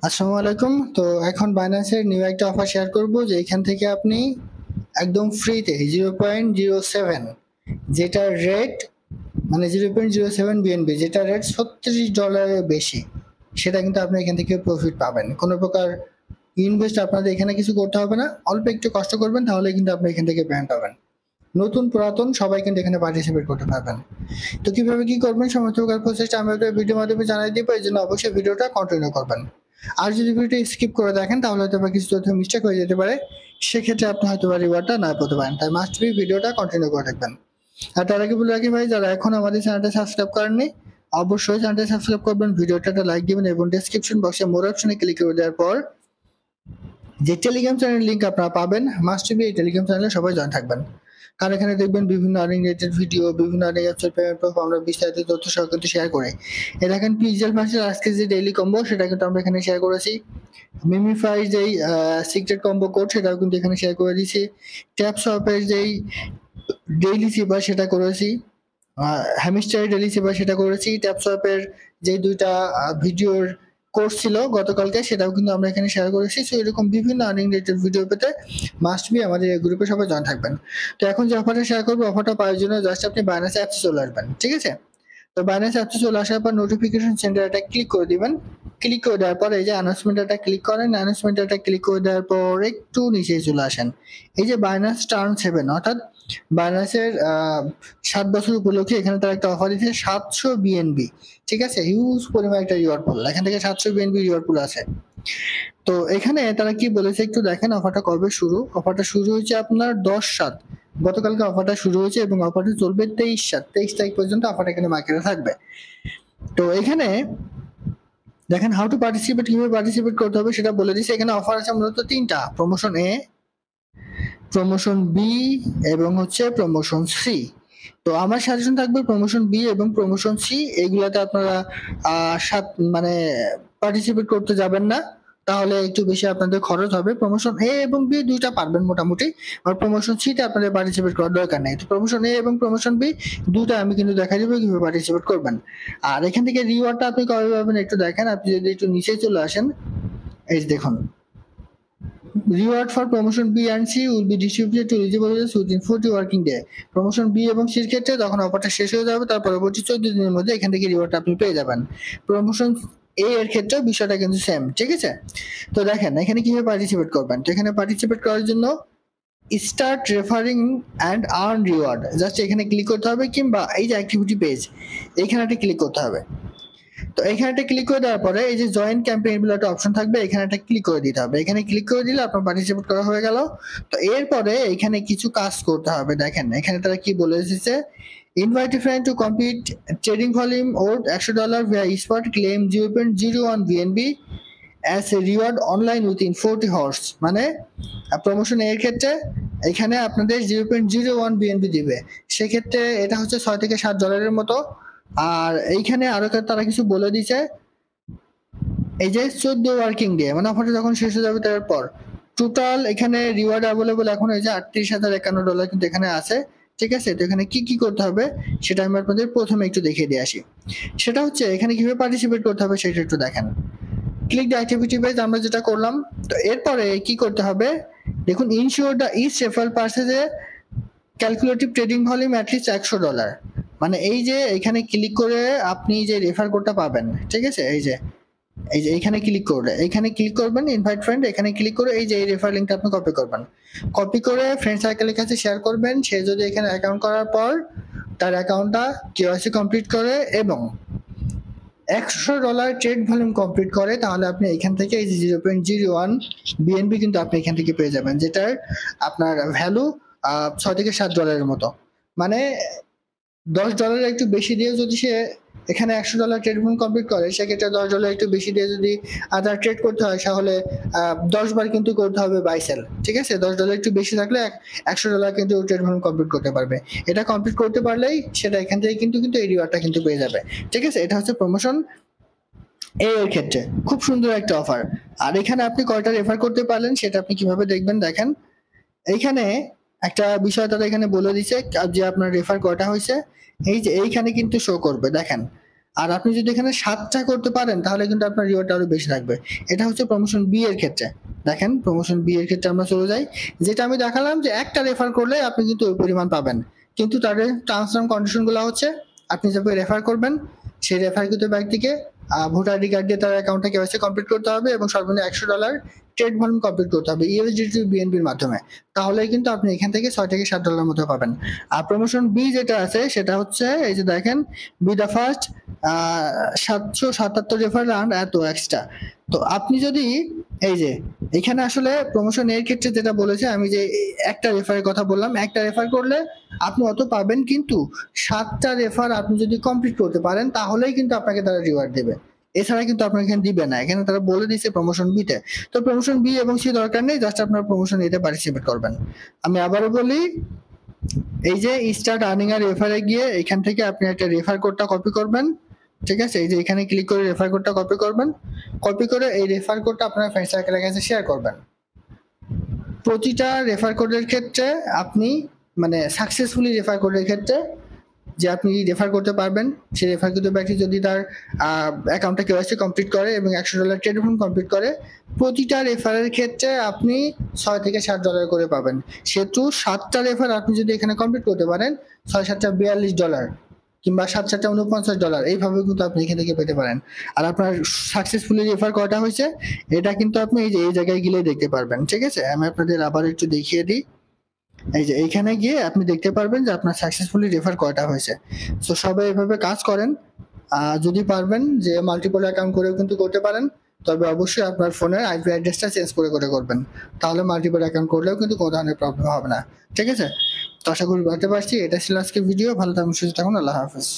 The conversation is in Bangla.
আসসালামু আলাইকুম। তো এখন বাইন্যান্সের নিউ একটা অফার শেয়ার করব যে এখান থেকে আপনি একদম ফ্রিতে 0.07 যেটার রেট মানে 0.07 বিএনবি যেটা রেট $36 বেশি, সেটা কিন্তু আপনি এখান থেকে প্রফিট পাবেন। কোনো প্রকার ইনভেস্ট আপনাদের এখানে কিছু করতে হবে না, অল্প একটু কষ্ট করবেন তাহলে কিন্তু আপনি এখান থেকে পেমেন্ট পাবেন। নতুন পুরাতন সবাই কিন্তু এখানে পার্টিসিপেট করতে পারবেন। তো কিভাবে কি করবেন সমস্ত প্রকার প্রসেসটা আমি একটা ভিডিওর মাধ্যমে জানাই দিব, এই জন্য অবশ্যই ভিডিওটা কন্টিনিউ করবেন। আর যদি ভিডিওটা স্কিপ করে দেখেন তাহলে হয়তো বা কিছু তথ্য মিস্টেক হয়ে যেতে পারে, সেক্ষেত্রে আপনি হয়তো বা রিওয়ার্ডটা না পেতে পারেন। তাই মাস্ট বি ভিডিওটা কন্টিনিউ করে দেখবেন। আর তার আগে বলে রাখি ভাই, যারা এখন আমাদের চ্যানেলটা সাবস্ক্রাইব করেননি অবশ্যই চ্যানেলটা সাবস্ক্রাইব করবেন, ভিডিওটা একটা লাইক দিবেন এবং ডেসক্রিপশন বক্সে মোর অপশনে ক্লিক করে দেওয়ার পর যে টেলিগ্রাম চ্যানেল লিংক আপনারা পাবেন, মাস্ট বি এই টেলিগ্রাম চ্যানেলে সবাই জয়েন থাকবেন। কারণ এখানে দেখবেন বিভিন্ন আর্নিং রিলেটেড ভিডিও, বিভিন্ন আর্নিং অ্যাপসের পেমেন্ট প্রুফ আমরা বিস্তারিত তথ্য সহ কিন্তু শেয়ার করি। এ দেখেন পিক্সেল ভার্সের আজকে যে ডেইলি কম্বো সেটা কিন্তু আমরা এখানে শেয়ার করেছি। মিমিফাই যেই সিক্রেট কম্বো কোড সেটাও কিন্তু এখানে শেয়ার করে দিয়েছি। ট্যাপ শপের যেই ডেইলি সিপার সেটা করেছি। হ্যামিস্টার ডেইলি সিপার সেটা করেছি। ট্যাপ শপের যে দুইটা ভিডিওর কোর্স ছিল গতকালকে সেটাও কিন্তু আমরা এখানে শেয়ার করেছি। সো এরকম বিভিন্ন আর্নিং রিলেটেড ভিডিও পেতে মাস্ট বি আমাদের এই গ্রুপে সবাই জয়েন থাকবেন। তো এখন যে অফারটা শেয়ার করবো, অফারটা পাওয়ার জন্য জাস্ট আপনি বাইন্যান্স অ্যাপসে চলে আসবেন, ঠিক আছে? তো বাইন্যান্স অ্যাপসে চলে আসার পর নোটিফিকেশন সেন্টারটা ক্লিক করে দিবেন। ক্লিক করে দেওয়ার পর এই যে অ্যানাউন্সমেন্টটা ক্লিক করেন, অ্যানাউন্সমেন্টটা ক্লিক করে দেওয়ার পর একটু নিচে চলে আসেন। এই যে বাইন্যান্স টার্ন 7 অর্থাৎ বাইন্যান্সের 7 বছর উপলক্ষে এখানে তারা একটা অফার দিচ্ছে 700 বিএনবি, ঠিক আছে? হিউজ পরিমাণ একটা রিওয়ার্ড পুল, এখান থেকে 700 বিএনবি রিওয়ার্ড পুল আছে। তো এখানে তারা কি বলেছে একটু দেখেন, অফারটা কবে শুরু। অফারটা শুরু হয়েছে আপনার 10/7, গতকালকে অফারটা শুরু হয়েছে এবং অফারটা চলবে 23/7, 23 তারিখ পর্যন্ত অফারটা এখানে মার্কেটে থাকবে। তো এখানে দেখেন হাউ টু পার্টিসিপেট, কিভাবে পার্টিসিপেট করতে হবে সেটা বলে দিচ্ছে। এখানে অফার আছে মূলত তিনটা: প্রমোশন এ, প্রমোশন বি এবং হচ্ছে প্রমোশন সি। তো আমার সাজেশন থাকবে প্রমোশন বি এবং প্রমোশন সি, এইগুলাতে আপনারা মানে পার্টিসিপেট করতে যাবেন না, তাহলে একটু বেশি আপনাদের খরচ হবে। প্রমোশন এ এবং বি দুইটা পারবেন মোটামুটি, আর প্রমোশন সি তে আপনাদের পার্টিসিপেট করার দরকার নেই। তো প্রমোশন এ এবং প্রমোশন বি দুটো আমি কিন্তু দেখা দিব কিভাবে পার্টিসিপেট করবেন। আর এখান থেকে রিওয়ার্ডটা আপনি কবে পাবেন একটু দেখেন। আপনি যদি একটু নিচে চলে আসেন, এই যে দেখুন, reward for promotion B and C will be distributed to eligible users within 40 working day. Promotion B এবং সির ক্ষেত্রে যখন অফারটা শেষ হয়ে যাবে তার পরবর্তী 14 দিনের মধ্যে এখান থেকে রিওয়ার্ডটা আপনি পেয়ে যাবেন। প্রমোশন এ এর ক্ষেত্রেও বিষয়টা কিন্তু সেম, ঠিক আছে? তো দেখেন এখানে কিভাবে পার্টিসিপেট করবেন। তো এখানে পার্টিসিপেট করার জন্য start referring and earn reward, just এখানে ক্লিক করতে হবে, কিংবা এই যে অ্যাক্টিভিটি পেজ এখানে একটা ক্লিক করতে হবে। তো এখানে একটা ক্লিক করে দেওয়ার পরে এই যে জয়েন ক্যাম্পেইন বলে একটা অপশন থাকবে, এখানে একটা ক্লিক করে দিতে হবে। এখানে ক্লিক করে দিলে আপনার পার্টিসিপেট করা হয়ে গেল। তো এরপরে এখানে কিছু কাজ করতে হবে। দেখেন এখানে তারা কি বলে এসেছে, invite a friend to complete trading volume or $100 via spot, claim 0.01 BNB as a reward online within 40 hours. মানে প্রমোশন এর ক্ষেত্রে এখানে আপনাদের 0.01 বিএনবি দিবে, সেক্ষেত্রে এটা হচ্ছে $6 থেকে $7 মতো। আর এইখানে আরো তারা কিছু বলে দিছে, এই যে 14 ওয়ার্কিং ডে মানে অফারটা যখন শেষ হয়ে যাবে তারপর টোটাল এখানে রিওয়ার্ড অ্যাভেলেবল এখন এই যে $38,051 কিন্তু এখানে আছে, ঠিক আছে? তো এখানে কি কি করতে হবে সেটা আমি আপনাদের প্রথমে একটু দেখিয়ে দিয়ে আসি। সেটা হচ্ছে এখানে কিভাবে পার্টিসিপেট করতে হবে সেটা একটু দেখেন। ক্লিক দ্য অ্যাক্টিভিটি পেজ, আমরা যেটা করলাম। তো এরপরে কি করতে হবে দেখুন, ইনশিওর দ্য ইচ রেফারেল পারচেজে ক্যালকুলেটিভ ট্রেডিং ভলিউম অ্যাটলিস্ট $100। মানে এই যে এখানে ক্লিক করে আপনি যে রেফার কোডটা পাবেন, ঠিক আছে? এই যে এখানে ক্লিক করবেন, ইনভাইট ফ্রেন্ড, এখানে ক্লিক করে এই যে এই রেফার লিংকটা আপনি কপি করবেন। কপি করে ফ্রেন্ড সার্কেলের কাছে শেয়ার করবেন। সে যদি এখানে অ্যাকাউন্ট করার পর তার অ্যাকাউন্টটা কেওয়াইসি কমপ্লিট করে এবং $100 ট্রেড ভলিউম কমপ্লিট করে, তাহলে আপনি এখান থেকে এই যে 0.01 বিএনবি কিন্তু আপনি এখান থেকে পেয়ে যাবেন, যেটার আপনার ভ্যালু $6 থেকে $7 মতো। মানে $10 একটু বেশি দিয়ে যদি সে এখানে $100 ট্রেড ভলিউম কমপ্লিট করে, সেক্ষেত্রে $10 একটু বেশি দিয়ে যদি আদার ট্রেড করতে হয় তাহলে 10 বার কিন্তু করতে হবে বাই সেল, ঠিক আছে? $10 একটু বেশি থাকলে $100 কিন্তু ট্রেড ভলিউম কমপ্লিট করতে পারবে। এটা কমপ্লিট করতে পারলেই সেটা এখান থেকে কিন্তু এই রিওয়ার্ডটা কিন্তু পেয়ে যাবে, ঠিক আছে? এটা হচ্ছে প্রমোশন এর ক্ষেত্রে খুব সুন্দর একটা অফার। আর এখানে আপনি কয়টা রেফার করতে পারলেন সেটা আপনি কিভাবে দেখবেন দেখেন। এইখানে একটা বিষয় তারা এখানে বলে দিছে যে আপনার রেফার কয়টা হয়েছে, এই যে এইখানে কিন্তু শো করবে। দেখেন আর আপনি যদি এখানে 7টা করতে পারেন তাহলে কিন্তু আপনার রিওয়ার্ড আরো বেশি থাকবে। এটা হচ্ছে প্রমোশন বি এর ক্ষেত্রে। দেখেন প্রমোশন বি এর ক্ষেত্রে আমরা চলে যাই, যেটা আমি দেখালাম যে একটা রেফার করলে আপনি কিন্তু ওই পরিমাণ পাবেন, কিন্তু তার টার্মস এন্ড কন্ডিশন গুলো হচ্ছে আপনি যখন রেফার করবেন সেই রেফারকৃত ব্যক্তিকে ভোটার আইডি কার্ড দিয়ে তার অ্যাকাউন্টে কেওয়াইসি কমপ্লিট করতে হবে এবং সর্বনিম্ন $100 ট্রেড ভলিউম কমপ্লিট করতে হবে ইউএসডিটি বিএনবির মাধ্যমে। তাহলেই কিন্তু আপনি এখান থেকে $6 থেকে $7 মতো পাবেন। আর প্রমোশন বি যেটা আছে সেটা হচ্ছে এই যে দেখেন, be the first 777 referral and এত এক্সট্রা। তো আপনি যদি এই যে এখানে আসলে প্রমোশন এর ক্ষেত্রে যেটা বলেছে আমি যে একটা রেফারের কথা বললাম, একটা রেফার করলে আপনি অত পাবেন, কিন্তু 7টা রেফার আপনি যদি কমপ্লিট করতে পারেন তাহলেই কিন্তু আপনাকে তারা রিওয়ার্ড দেবে, এছাড়া কিন্তু আপনার এখানে দিবে না। এখানে তারা বলে দিচ্ছে প্রমোশন বি তে। তো প্রমোশন বি এবং সি দরকার নেই, জাস্ট আপনার প্রমোশন এতে পার্টিসিপেট করবেন। আমি আবারও বলি, এই যে স্টার্ট আর্নিং আর রেফারে গিয়ে এখান থেকে আপনি একটা রেফার কোডটা কপি করবেন, ঠিক আছে? এই যে এখানে ক্লিক করে রেফার কোডটা কপি করবেন, কপি করে এই রেফার কোডটা আপনার ফ্রেন্ড সার্কেলের কাছে শেয়ার করবেন। প্রতিটা রেফার কোডের ক্ষেত্রে আপনি মানে সাকসেসফুলি রেফার কোডের ক্ষেত্রে যে আপনি রেফার করতে পারবেন, সেই রেফারকৃত ব্যক্তি যদি তার অ্যাকাউন্টে কেওয়াইসি কমপ্লিট করে এবং $100 ট্রেড ভলিউম কমপ্লিট করে, প্রতিটা রেফারের ক্ষেত্রে আপনি $6 থেকে $7 করে পাবেন। সেহেতু 7টা রেফার আপনি যদি এখানে কমপ্লিট করতে পারেন, 6 7 $42 কিংবা 7 7 $49 এইভাবে কিন্তু আপনি এখান থেকে পেতে পারেন। আর আপনার সাকসেসফুলি রেফার কয়টা হয়েছে এটা কিন্তু আপনি এই যে এই জায়গায় গেলে দেখতে পারবেন, ঠিক আছে? আমি আপনাদের আবার একটু দেখিয়ে দিই। এই যে এইখানে গিয়ে আপনি দেখতে পারবেন যে আপনার সাকসেসফুলি রেফার কয়টা হয়েছে। তো সবাই এভাবে কাজ করেন। যদি পারবেন যে মাল্টিপল অ্যাকাউন্ট করেও কিন্তু করতে পারেন, তবে অবশ্যই আপনার ফোনের আইপি অ্যাড্রেসটা চেঞ্জ করে করবেন, তাহলে মাল্টিপল অ্যাকাউন্ট করলেও কিন্তু কোনো ধরনের প্রবলেম হবে না, ঠিক আছে? তো আশা করি বুঝতে পারছি। এটা ছিল আজকে ভিডিও। ভালো থাকুন, সুস্থ থাকুন। আল্লাহ হাফেজ।